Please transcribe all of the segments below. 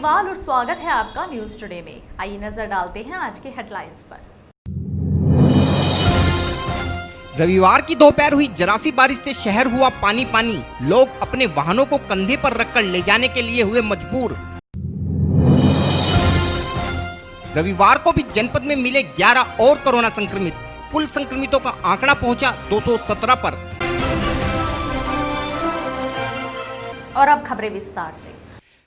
केजरीवाल और स्वागत है आपका न्यूज टुडे में। आइए नजर डालते हैं आज के हेडलाइंस पर। रविवार की दोपहर हुई जरासी बारिश से शहर हुआ पानी पानी। लोग अपने वाहनों को कंधे पर रखकर ले जाने के लिए हुए मजबूर। रविवार को भी जनपद में मिले 11 और कोरोना संक्रमित। कुल संक्रमितों का आंकड़ा पहुंचा 217 पर। और अब खबरें विस्तार से।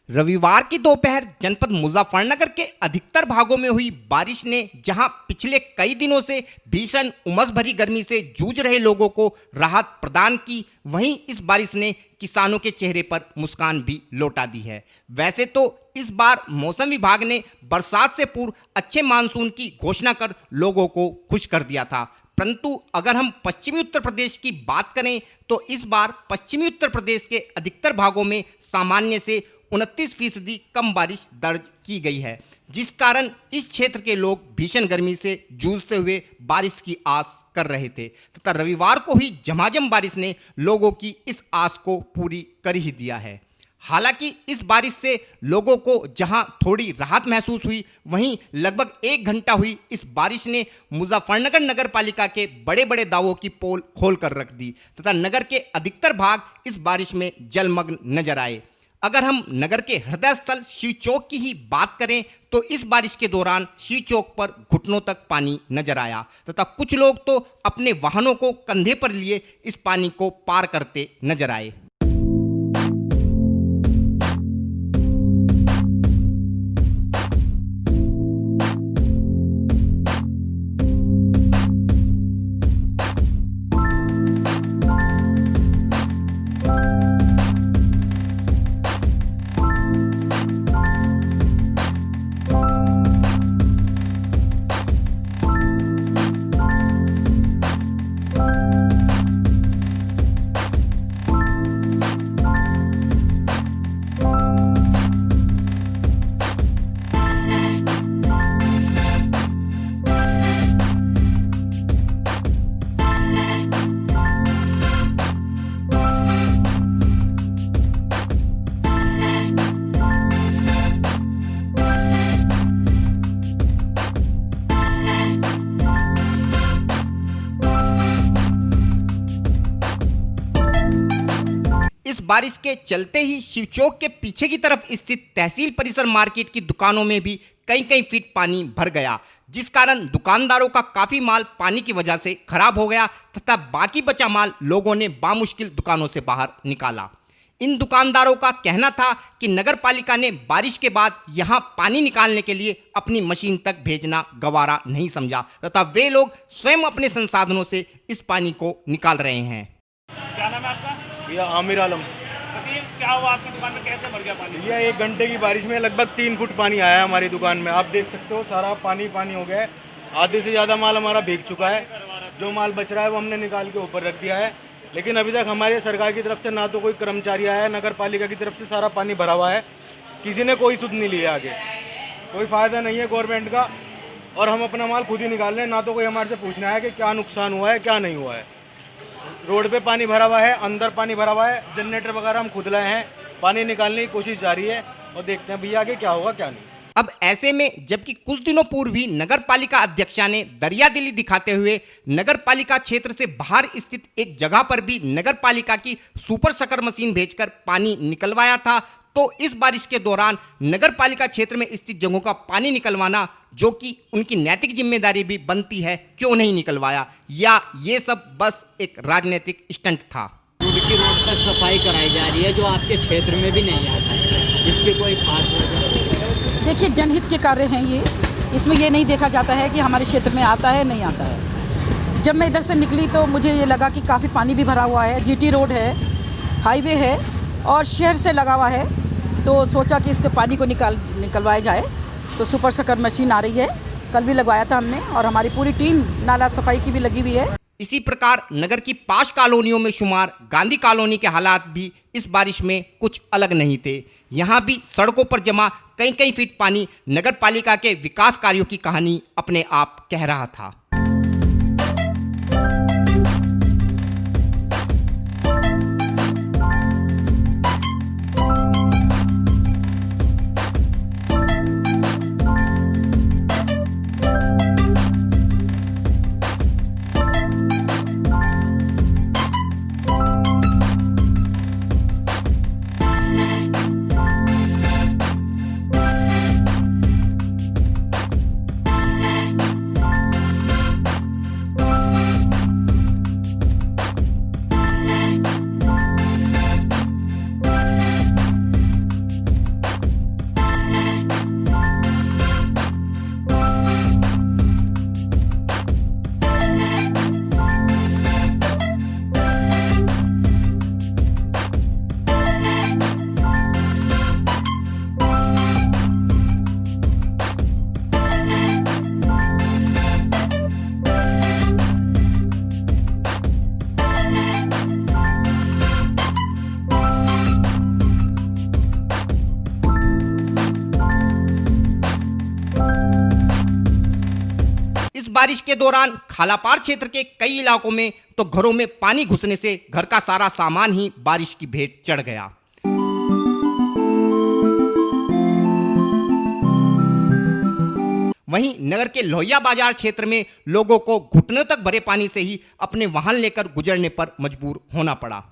रविवार की दोपहर जनपद मुजफ्फरनगर के अधिकतर भागों में हुई बारिश ने जहां पिछले कई दिनों से भीषण उमस भरी गर्मी से जूझ रहे लोगों को राहत प्रदान की, वहीं इस बारिश ने किसानों के चेहरे पर मुस्कान भी लौटा दी है। वैसे तो इस बार मौसम विभाग ने बरसात से पूर्व अच्छे मानसून की घोषणा कर लोगों को खुश कर दिया था, परंतु अगर हम पश्चिमी उत्तर प्रदेश की बात करें तो इस बार पश्चिमी उत्तर प्रदेश के अधिकतर भागों में सामान्य से 29% कम बारिश दर्ज की गई है, जिस कारण इस क्षेत्र के लोग भीषण गर्मी से जूझते हुए बारिश की आस कर रहे थे तथा रविवार को हुई झमाझम बारिश ने लोगों की इस आस को पूरी कर ही दिया है। हालांकि इस बारिश से लोगों को जहां थोड़ी राहत महसूस हुई, वहीं लगभग 1 घंटा हुई इस बारिश ने मुजफ्फरनगर नगर पालिका के बड़े बड़े दावों की पोल खोल कर रख दी तथा नगर के अधिकतर भाग इस बारिश में जलमग्न नजर आए। अगर हम नगर के हृदय स्थल शिव चौक की ही बात करें तो इस बारिश के दौरान शिव चौक पर घुटनों तक पानी नजर आया तथा कुछ लोग तो अपने वाहनों को कंधे पर लिए इस पानी को पार करते नजर आए। इस बारिश के चलते ही शिवचौक के पीछे की तरफ स्थित तहसील परिसर मार्केट की दुकानों में भी कई फीट पानी भर गया, जिस कारण दुकानदारों का काफी माल पानी की वजह से खराब हो गया तथा बाकी बचा माल लोगों ने बामुश्किल दुकानों से बाहर निकाला। इन दुकानदारों का कहना था कि नगर पालिका ने बारिश के बाद यहां पानी निकालने के लिए अपनी मशीन तक भेजना गवारा नहीं समझा तथा वे लोग स्वयं अपने संसाधनों से इस पानी को निकाल रहे हैं। क्या नाम है आपका? ये आमिर आलम। बताइए क्या हुआ आपकी दुकान में, कैसे भर गया पानी? ये 1 घंटे की बारिश में लगभग 3 फुट पानी आया है हमारी दुकान में। आप देख सकते हो सारा पानी पानी हो गया है। आधे से ज़्यादा माल हमारा भीग चुका है। जो माल बच रहा है वो हमने निकाल के ऊपर रख दिया है, लेकिन अभी तक हमारे सरकार की तरफ से ना तो कोई कर्मचारी आया है, नगर पालिका की तरफ से सारा पानी भरा हुआ है। किसी ने कोई सुध नहीं लिया, आगे कोई फ़ायदा नहीं है गवर्नमेंट का, और हम अपना माल खुद ही निकाल रहे हैं। ना तो कोई हमारे से पूछना है कि क्या नुकसान हुआ है क्या नहीं हुआ है। रोड पे पानी भरा हुआ है, अंदर पानी भरा हुआ है, जनरेटर वगैरह हम खुद लाए हैं। पानी निकालने की कोशिश जारी है और देखते हैं भैया आगे क्या होगा क्या नहीं। अब ऐसे में जबकि कुछ दिनों पूर्व ही नगर पालिका अध्यक्षा ने दरियादिली दिखाते हुए नगर पालिका क्षेत्र से बाहर स्थित एक जगह पर भी नगर पालिका की सुपर शकर मशीन भेजकर पानी निकलवाया था, तो इस बारिश के दौरान नगर पालिका क्षेत्र में स्थित जगहों का पानी निकलवाना, जो कि उनकी नैतिक जिम्मेदारी भी बनती है, क्यों नहीं निकलवाया, या ये सब बस एक राजनीतिक स्टंट था। रोड पर सफाई कराई जा रही है जो आपके क्षेत्र में भी नहीं आता है, इसकी कोई खास वजह? देखिए, जनहित के कार्य हैं ये। इसमें ये नहीं देखा जाता है कि हमारे क्षेत्र में आता है नहीं आता है। जब मैं इधर से निकली तो मुझे ये लगा कि काफ़ी पानी भी भरा हुआ है। जीटी रोड है, हाईवे है और शहर से लगा हुआ है, तो सोचा कि इसके पानी को निकलवाया जाए। तो सुपर शकर मशीन आ रही है, कल भी लगवाया था हमने, और हमारी पूरी टीम नाला सफाई की भी लगी हुई है। इसी प्रकार नगर की 5 कॉलोनियों में शुमार गांधी कॉलोनी के हालात भी इस बारिश में कुछ अलग नहीं थे। यहाँ भी सड़कों पर जमा कई फीट पानी नगर पालिका के विकास कार्यों की कहानी अपने आप कह रहा था। बारिश के दौरान खालापार क्षेत्र के कई इलाकों में तो घरों में पानी घुसने से घर का सारा सामान ही बारिश की भेंट चढ़ गया। वहीं नगर के लोहिया बाजार क्षेत्र में लोगों को घुटनों तक भरे पानी से ही अपने वाहन लेकर गुजरने पर मजबूर होना पड़ा।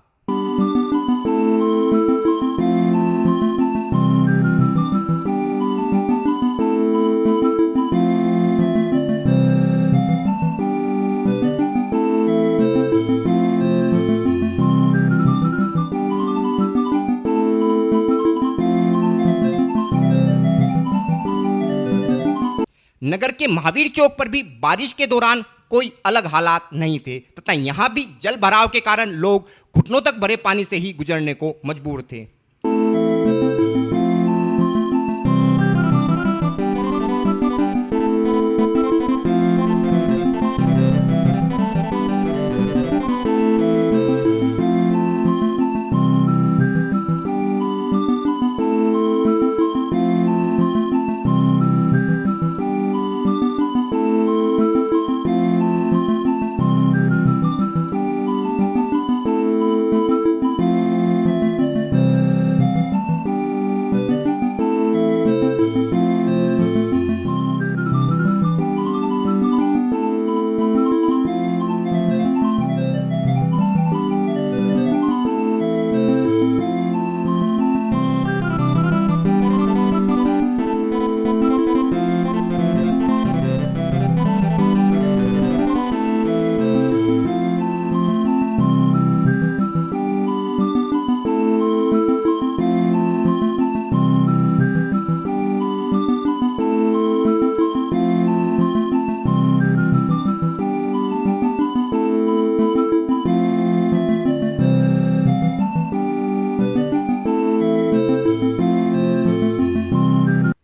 नगर के महावीर चौक पर भी बारिश के दौरान कोई अलग हालात नहीं थे तथा यहां भी जल भराव के कारण लोग घुटनों तक भरे पानी से ही गुजरने को मजबूर थे।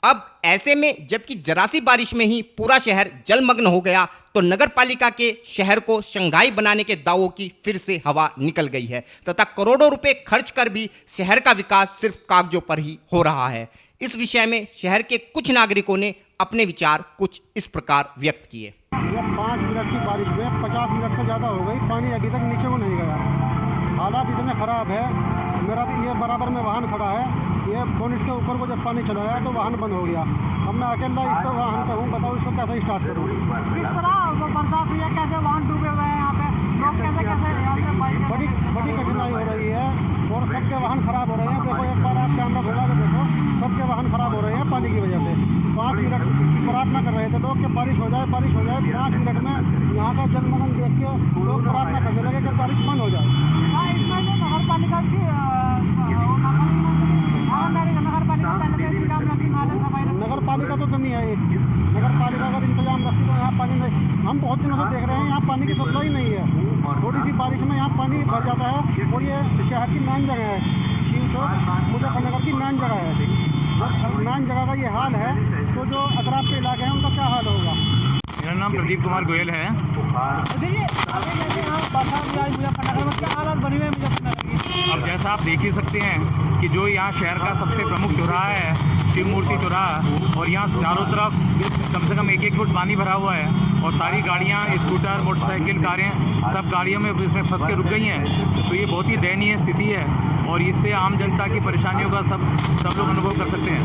अब ऐसे में जबकि जरा सी बारिश में ही पूरा शहर जलमग्न हो गया तो नगर पालिका के शहर को शंघाई बनाने के दावों की फिर से हवा निकल गई है तथा करोड़ों रुपए खर्च कर भी शहर का विकास सिर्फ कागजों पर ही हो रहा है। इस विषय में शहर के कुछ नागरिकों ने अपने विचार कुछ इस प्रकार व्यक्त किए। 5 मिनट की बारिश में 50 मिनट से ज़्यादा हो गई, पानी अभी तक नीचे को नहीं गया। हालात इतने ख़राब है, मेरा भी ये बराबर में वाहन खड़ा है, ये बोनेट के ऊपर को जब पानी चला गया तो वाहन बंद हो गया। अब मैं अकेला इस पर वाहन पे हूँ, बताओ इसको कैसे स्टार्ट करूँ। किस तरह बरसात हुई है, कैसे वाहन डूबे हुए हैं यहाँ पे, लोग कैसे यहाँ से बड़ी कठिनाई हो रही है और सबके वाहन खराब हो रहे हैं। देखो एक बार आप कैमरा घुमा के देखो, सबके वाहन खराब हो रहे हैं पानी की वजह से। 5 मिनट प्रार्थना कर रहे थे लोग कि बारिश हो जाए 5 मिनट में यहाँ का जलमग्न देख के लोग प्रार्थना करने लगे कि बारिश बंद हो जाए। इसमें जो नगर पालिका की नगर पालिका तो कमी है, नगर पालिका अगर इंतजाम रखती तो यहाँ पानी नहीं। हम बहुत दिनों से देख रहे हैं यहाँ पानी की सप्लाई नहीं है, थोड़ी सी बारिश में यहाँ पानी भर जाता है। और ये शहर की मेन जगह है, शिव चौक मुजफ्फरनगर की मेन जगह है। मेन जगह का ये हाल है तो जो अतराफ के इलाके हैं उनका क्या हाल होगा। मेरा नाम प्रदीप कुमार गोयल है। अब जैसा आप देख ही सकते हैं कि जो यहाँ शहर का सबसे प्रमुख चौराहा है शिव मूर्ति चौराहा, और यहाँ चारों तरफ कम से कम 1-1 फुट पानी भरा हुआ है और सारी गाड़ियाँ, स्कूटर, मोटरसाइकिल, कारें सब गाड़ियों में इसमें फंस के रुक गई हैं। तो ये बहुत ही दयनीय स्थिति है और इससे आम जनता की परेशानियों का सब लोग अनुभव कर सकते हैं।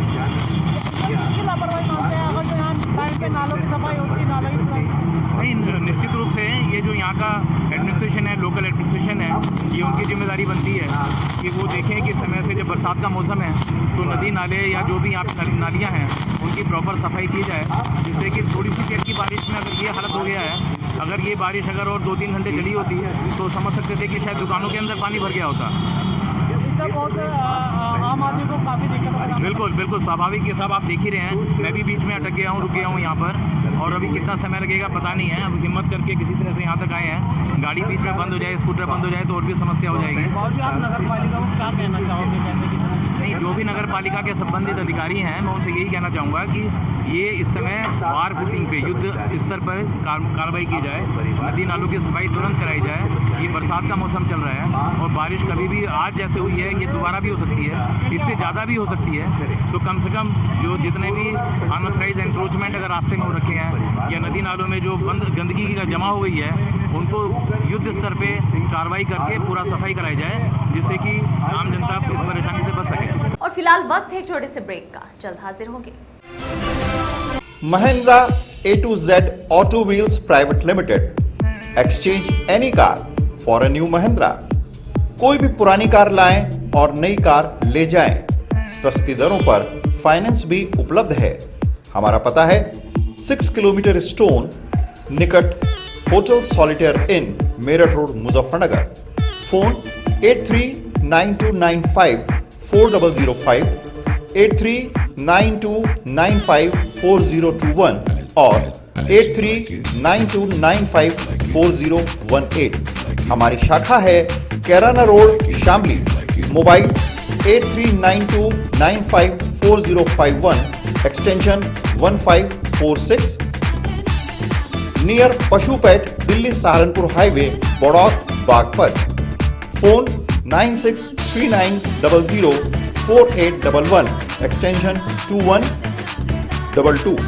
नहीं, निश्चित रूप से ये जो यहाँ का एडमिनिस्ट्रेशन है, लोकल एडमिनिस्ट्रेशन है, ये उनकी जिम्मेदारी बनती है कि वो देखें कि समय से जब बरसात का मौसम है तो नदी नाले या जो भी यहाँ पे नालियाँ हैं उनकी प्रॉपर सफाई की जाए, जिससे कि थोड़ी सी देर की बारिश में अगर ये हालत हो गया है, अगर ये बारिश अगर और 2-3 घंटे चली होती तो समझ सकते थे कि शायद दुकानों के अंदर पानी भर गया होता। आम आदमी को काफ़ी दिक्कत है। बिल्कुल स्वाभाविक, ये सब आप देख ही रहे हैं। मैं भी बीच में अटक गया हूँ, रुक गया हूँ यहाँ पर, और अभी कितना समय लगेगा पता नहीं है। अब हिम्मत करके किसी तरह से यहाँ तक आए हैं। गाड़ी बीच में बंद हो जाए, स्कूटर बंद हो जाए तो और भी समस्या हो जाएगी। आप नगर पालिका को क्या कहना चाहोगे? नहीं, जो भी नगर पालिका के संबंधित अधिकारी हैं मैं उनसे यही कहना चाहूँगा कि ये इस समय वार फुटिंग पे, युद्ध स्तर पर कार्रवाई की जाए, नदी नालों की सफाई तुरंत कराई जाए ये बरसात का मौसम चल रहा है और बारिश कभी भी आज जैसे हुई है ये दोबारा भी हो सकती है, इससे ज़्यादा भी हो सकती है। तो कम से कम जो जितने भी अनऑथराइज एंक्रोचमेंट अगर रास्ते में हो रखे हैं या नदी नालों में जो गंदगी का जमा हो गई है, उनको युद्ध स्तर पे कार्रवाई करके पूरा सफाई कराई जाए, जिससे कि आम जनता इस परेशानी से बच सके। और फिलहाल वक्त है एक छोटे से ब्रेक का, जल्द हाजिर होंगे। Mahindra A to Z Auto Wheels Private Limited. Exchange any car for a new Mahindra. कोई भी पुरानी कार लाएं और नई कार ले जाएं। सस्ती दरों पर फाइनेंस भी उपलब्ध है। हमारा पता है 6 किलोमीटर स्टोन निकट hotel Solitaire Inn Meerut road Muzaffarnagar. Phone 8392954005, 8392954021 और 8392954018। हमारी शाखा है Kairana road Shamli. Mobile 8392954051 extension 1546 near पशुपेट Delhi Saharanpur highway Baraut Baghpat. Phone 9639004811 extension 2122।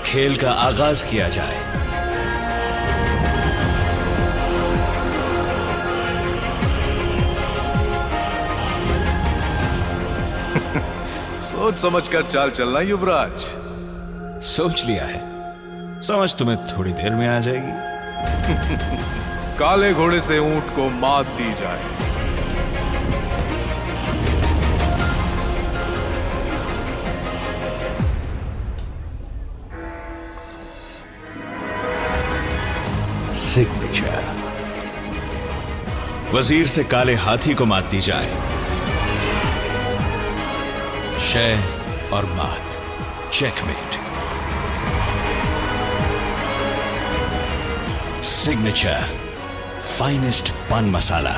खेल का आगाज किया जाए। सोच समझकर चाल चलना युवराज। सोच लिया है, समझ तुम्हें थोड़ी देर में आ जाएगी। काले घोड़े से ऊंट को मात दी जाए। सिग्नेचर। वजीर से काले हाथी को मात दी जाए। शय और मात, चेकमेट। सिग्नेचर फाइनेस्ट पान मसाला।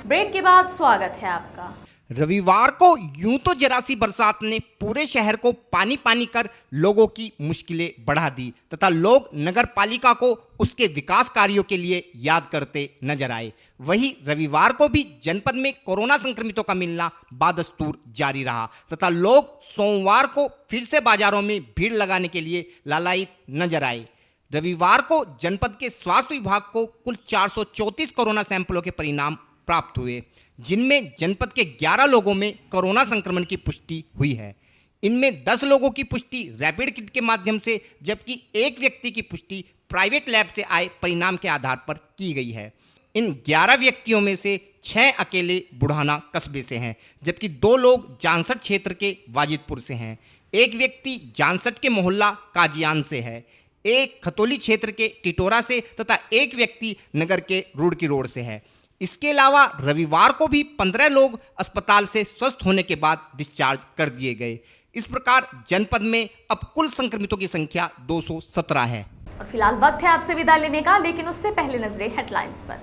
ब्रेक के बाद स्वागत है आपका। रविवार को यूं तो जरा सी बरसात ने पूरे शहर को पानी पानी कर लोगों की मुश्किलें बढ़ा दी तथा लोग नगर पालिका को उसके विकास कार्यों के लिए याद करते नजर आए। वहीं रविवार को भी जनपद में कोरोना संक्रमितों का मिलना बादस्तूर जारी रहा तथा लोग सोमवार को फिर से बाजारों में भीड़ लगाने के लिए लालायित नजर आए। रविवार को जनपद के स्वास्थ्य विभाग को कुल 434 कोरोना सैंपलों के परिणाम प्राप्त हुए, जिनमें जनपद के 11 लोगों में कोरोना संक्रमण की पुष्टि हुई है। इनमें 10 लोगों की पुष्टि रैपिड किट के माध्यम से, जबकि एक व्यक्ति की पुष्टि प्राइवेट लैब से आए परिणाम के आधार पर की गई है। इन 11 व्यक्तियों में से 6 अकेले बुढ़ाना कस्बे से हैं, जबकि 2 लोग जानसठ क्षेत्र के वाजिदपुर से हैं। एक व्यक्ति जानसठ के मोहल्ला काजियान से है, एक खतौली क्षेत्र के टिटोरा से तथा एक व्यक्ति नगर के रुड़की रोड से है। इसके अलावा रविवार को भी 15 लोग अस्पताल से स्वस्थ होने के बाद डिस्चार्ज कर दिए गए। इस प्रकार जनपद में अब कुल संक्रमितों की संख्या 217 है। और फिलहाल वक्त है आपसे विदा लेने का, लेकिन उससे पहले नजरें हेडलाइंस पर।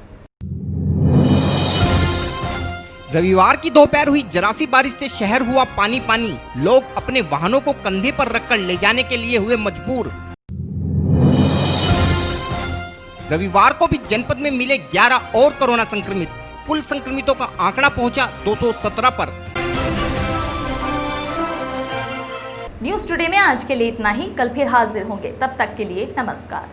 रविवार की दोपहर हुई जरा सी बारिश से शहर हुआ पानी पानी। लोग अपने वाहनों को कंधे पर रखकर ले जाने के लिए हुए मजबूर। रविवार को भी जनपद में मिले 11 और कोरोना संक्रमित। कुल संक्रमितों का आंकड़ा पहुंचा 217 पर। न्यूज़ टुडे में आज के लिए इतना ही। कल फिर हाजिर होंगे, तब तक के लिए नमस्कार।